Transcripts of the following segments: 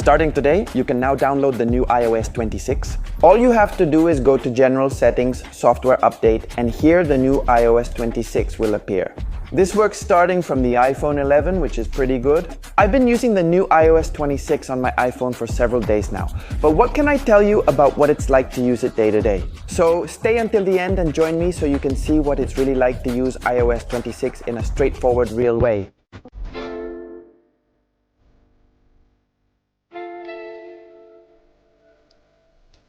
Starting today, you can now download the new iOS 26. All you have to do is go to General Settings, Software Update, and here the new iOS 26 will appear. This works starting from the iPhone 11, which is pretty good. I've been using the new iOS 26 on my iPhone for several days now, but what can I tell you about what it's like to use it day to day? So stay until the end and join me so you can see what it's really like to use iOS 26 in a straightforward, real way.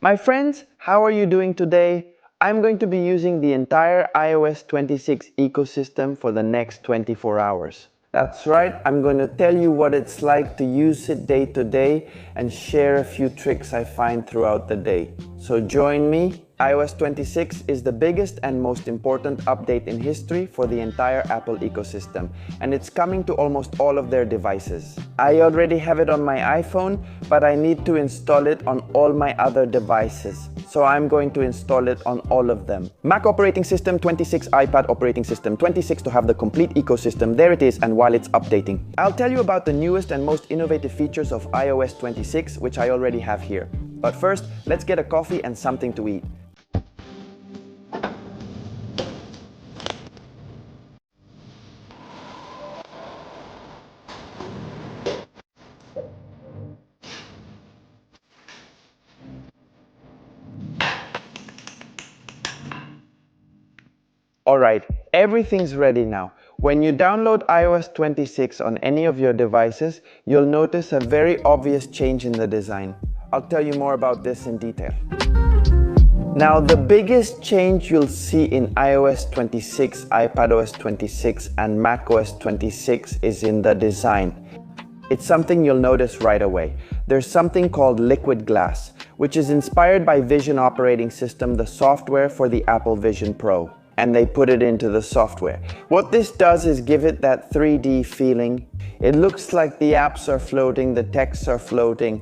My friends, how are you doing today? I'm going to be using the entire iOS 26 ecosystem for the next 24 hours. That's right, I'm going to tell you what it's like to use it day to day and share a few tricks I find throughout the day. So join me. iOS 26 is the biggest and most important update in history for the entire Apple ecosystem, and it's coming to almost all of their devices. I already have it on my iPhone, but I need to install it on all my other devices. So I'm going to install it on all of them. Mac operating system 26, iPad operating system 26 to have the complete ecosystem. There it is, and while it's updating. I'll tell you about the newest and most innovative features of iOS 26, which I already have here. But first, let's get a coffee and something to eat. Alright, everything's ready now. When you download iOS 26 on any of your devices, you'll notice a very obvious change in the design. I'll tell you more about this in detail. Now, the biggest change you'll see in iOS 26, iPadOS 26, and macOS 26 is in the design. It's something you'll notice right away. There's something called Liquid Glass, which is inspired by Vision operating system, the software for the Apple Vision Pro. And they put it into the software. What this does is give it that 3D feeling. It looks like the apps are floating, the texts are floating.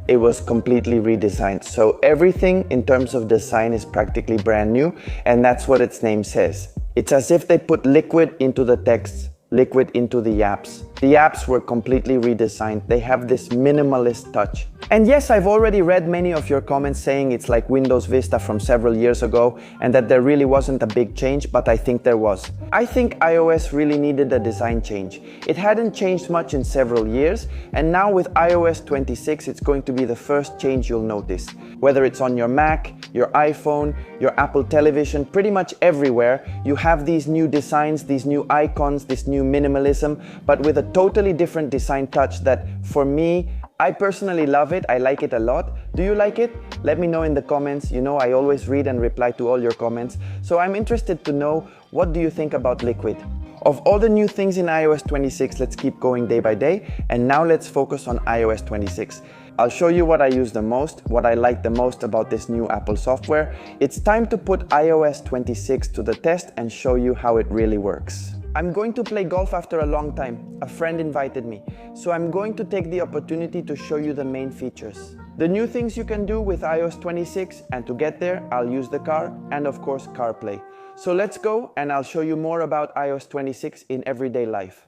It was completely redesigned. So everything in terms of design is practically brand new, and that's what its name says. It's as if they put liquid into the texts, liquid into the apps. The apps were completely redesigned. They have this minimalist touch. And yes, I've already read many of your comments saying it's like Windows Vista from several years ago and that there really wasn't a big change, but I think there was. I think iOS really needed a design change. It hadn't changed much in several years, and now with iOS 26, it's going to be the first change you'll notice. Whether it's on your Mac, your iPhone, your Apple television, pretty much everywhere, you have these new designs, these new icons, this new minimalism, but with a totally different design touch that, for me, I personally love it. I like it a lot. Do you like it? Let me know in the comments. You know, I always read and reply to all your comments. So I'm interested to know, what do you think about Liquid? Of all the new things in iOS 26, let's keep going day by day. And now let's focus on iOS 26. I'll show you what I use the most, what I like the most about this new Apple software. It's time to put iOS 26 to the test and show you how it really works. I'm going to play golf after a long time. A friend invited me, so I'm going to take the opportunity to show you the main features. The new things you can do with iOS 26, and to get there, I'll use the car and of course CarPlay. So let's go and I'll show you more about iOS 26 in everyday life.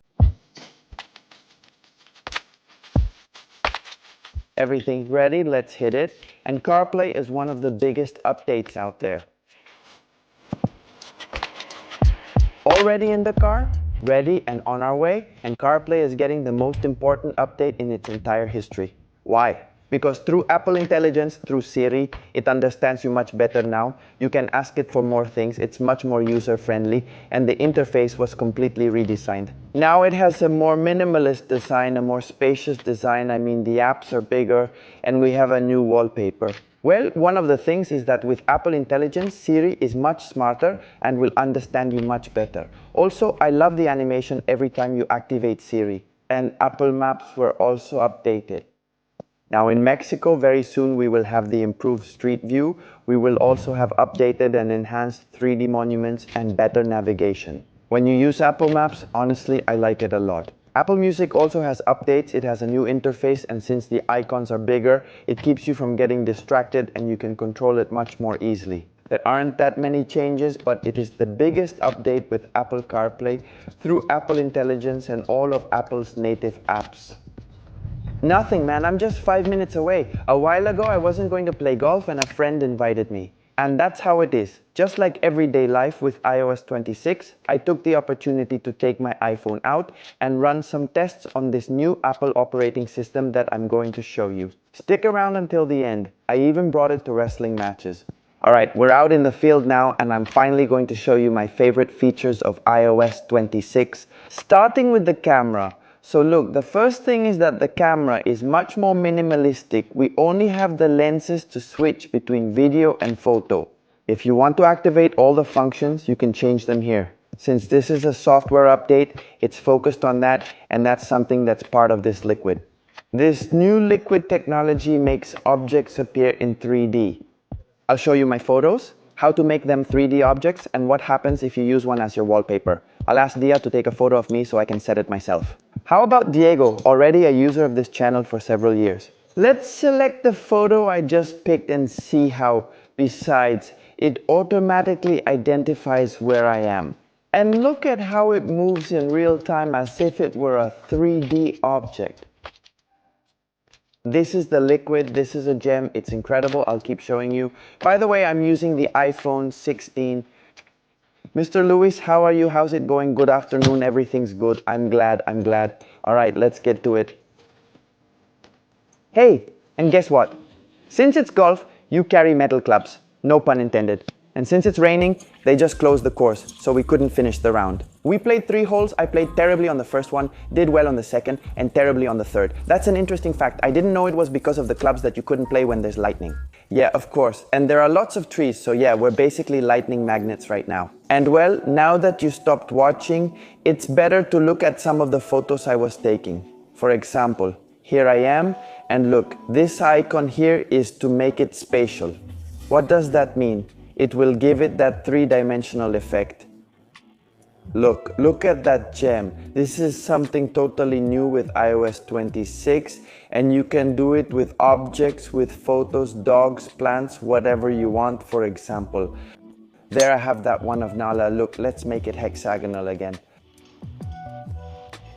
Everything's ready, let's hit it. And CarPlay is one of the biggest updates out there. Already in the car, ready and on our way, and CarPlay is getting the most important update in its entire history. Why? Because through Apple Intelligence, through Siri, it understands you much better now. You can ask it for more things, it's much more user-friendly, and the interface was completely redesigned. Now it has a more minimalist design, a more spacious design. I mean, the apps are bigger, and we have a new wallpaper. Well, one of the things is that with Apple Intelligence, Siri is much smarter and will understand you much better. Also, I love the animation every time you activate Siri. And Apple Maps were also updated. Now in Mexico, very soon we will have the improved Street View. We will also have updated and enhanced 3D monuments and better navigation. When you use Apple Maps, honestly, I like it a lot. Apple Music also has updates. It has a new interface, and since the icons are bigger, it keeps you from getting distracted and you can control it much more easily. There aren't that many changes, but it is the biggest update with Apple CarPlay through Apple Intelligence and all of Apple's native apps. Nothing, man. I'm just 5 minutes away. A while ago, I wasn't going to play golf and a friend invited me. And that's how it is. Just like everyday life with iOS 26, I took the opportunity to take my iPhone out and run some tests on this new Apple operating system that I'm going to show you. Stick around until the end. I even brought it to wrestling matches. Alright, we're out in the field now and I'm finally going to show you my favorite features of iOS 26, starting with the camera. So look, the first thing is that the camera is much more minimalistic. We only have the lenses to switch between video and photo. If you want to activate all the functions, you can change them here. Since this is a software update, it's focused on that, and that's something that's part of this liquid. This new liquid technology makes objects appear in 3D. I'll show you my photos, how to make them 3D objects, and what happens if you use one as your wallpaper. I'll ask Dia to take a photo of me so I can set it myself. How about Diego, already a user of this channel for several years? Let's select the photo I just picked and see how, besides, it automatically identifies where I am. And look at how it moves in real time as if it were a 3D object. This is the liquid, this is a gem, it's incredible, I'll keep showing you. By the way, I'm using the iPhone 16. Mr. Lewis, how are you? How's it going? Good afternoon, everything's good. I'm glad. All right, let's get to it. Hey, and guess what? Since it's golf, you carry metal clubs. No pun intended. And since it's raining, they just closed the course, so we couldn't finish the round. We played 3 holes. I played terribly on the first one, did well on the second, and terribly on the third. That's an interesting fact. I didn't know it was because of the clubs that you couldn't play when there's lightning. Yeah, of course. And there are lots of trees, so yeah, we're basically lightning magnets right now. And well, now that you stopped watching, it's better to look at some of the photos I was taking. For example, here I am, and look, this icon here is to make it spatial. What does that mean? It will give it that 3-dimensional effect. Look at that gem. This is something totally new with iOS 26, and you can do it with objects, with photos, dogs, plants, whatever you want, for example. There I have that one of Nala. Look, let's make it hexagonal again.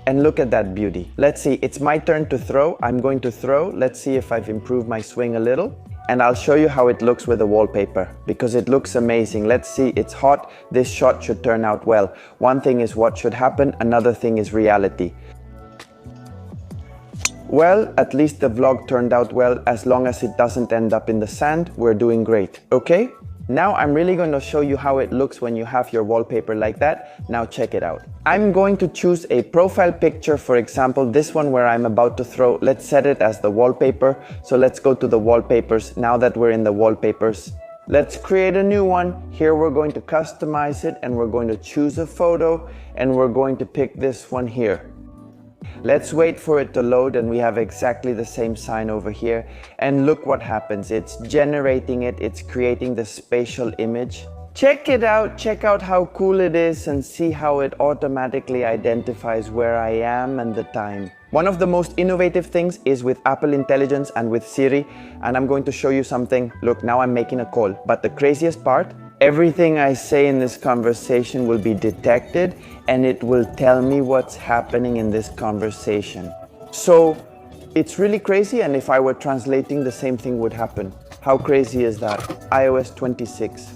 And look at that beauty. Let's see, it's my turn to throw. I'm going to throw. Let's see if I've improved my swing a little. And I'll show you how it looks with the wallpaper, because it looks amazing. Let's see, it's hot. This shot should turn out well. One thing is what should happen, another thing is reality. Well, at least the vlog turned out well. As long as it doesn't end up in the sand, we're doing great. Okay? Now I'm really going to show you how it looks when you have your wallpaper like that. Now check it out. I'm going to choose a profile picture, for example, this one where I'm about to throw. Let's set it as the wallpaper. So let's go to the wallpapers now that we're in the wallpapers. Let's create a new one. Here we're going to customize it and we're going to choose a photo and we're going to pick this one here. Let's wait for it to load and we have exactly the same sign over here. And look what happens. It's generating it. It's creating the spatial image. Check it out. Check out how cool it is and see how it automatically identifies where I am and the time. One of the most innovative things is with Apple Intelligence and with Siri. And I'm going to show you something. Look, now I'm making a call. But the craziest part, everything I say in this conversation will be detected and it will tell me what's happening in this conversation. So it's really crazy, and if I were translating, the same thing would happen. How crazy is that? iOS 26.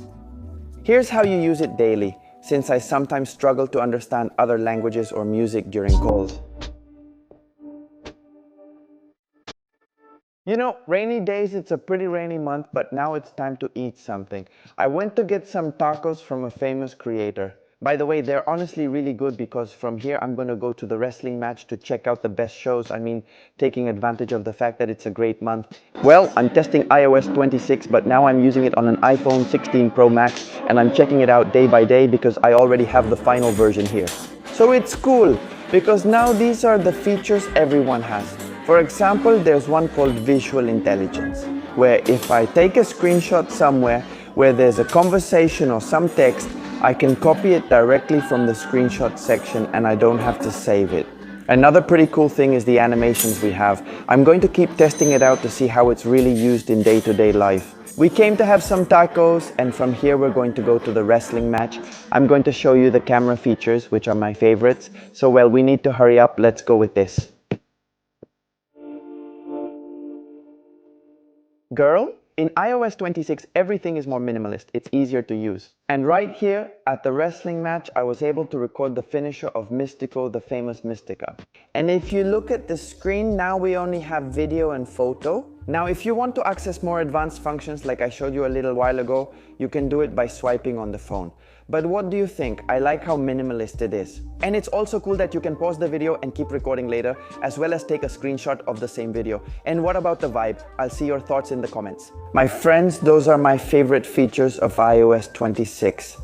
Here's how you use it daily, since I sometimes struggle to understand other languages or music during calls. You know, rainy days, it's a pretty rainy month, but now it's time to eat something. I went to get some tacos from a famous creator. By the way, they're honestly really good because from here I'm going to go to the wrestling match to check out the best shows. I mean, taking advantage of the fact that it's a great month. Well, I'm testing iOS 26, but now I'm using it on an iPhone 16 Pro Max and I'm checking it out day by day because I already have the final version here. So it's cool because now these are the features everyone has. For example, there's one called Visual Intelligence, where if I take a screenshot somewhere where there's a conversation or some text, I can copy it directly from the screenshot section and I don't have to save it. Another pretty cool thing is the animations we have. I'm going to keep testing it out to see how it's really used in day-to-day life. We came to have some tacos and from here we're going to go to the wrestling match. I'm going to show you the camera features, which are my favorites. So well, we need to hurry up. Let's go with this. Girl, in iOS 26, everything is more minimalist. It's easier to use. And right here at the wrestling match, I was able to record the finisher of Mystico, the famous Mystica. And if you look at the screen, now we only have video and photo. Now, if you want to access more advanced functions like I showed you a little while ago, you can do it by swiping on the phone. But what do you think? I like how minimalist it is. And it's also cool that you can pause the video and keep recording later, as well as take a screenshot of the same video. And what about the vibe? I'll see your thoughts in the comments. My friends, those are my favorite features of iOS 26.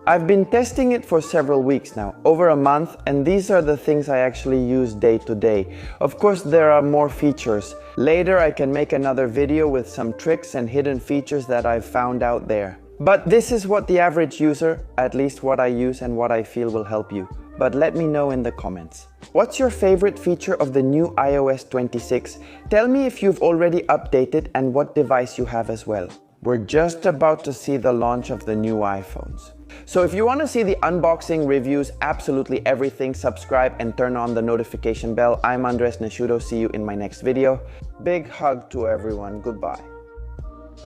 I've been testing it for several weeks now, over a month, and these are the things I actually use day to day. Of course, there are more features. Later, I can make another video with some tricks and hidden features that I've found out there. But this is what the average user, at least what I use and what I feel will help you. But let me know in the comments. What's your favorite feature of the new iOS 26? Tell me if you've already updated and what device you have as well. We're just about to see the launch of the new iPhones. So if you want to see the unboxing, reviews, absolutely everything, subscribe and turn on the notification bell. I'm Andres Nasciuto. See you in my next video. Big hug to everyone. Goodbye.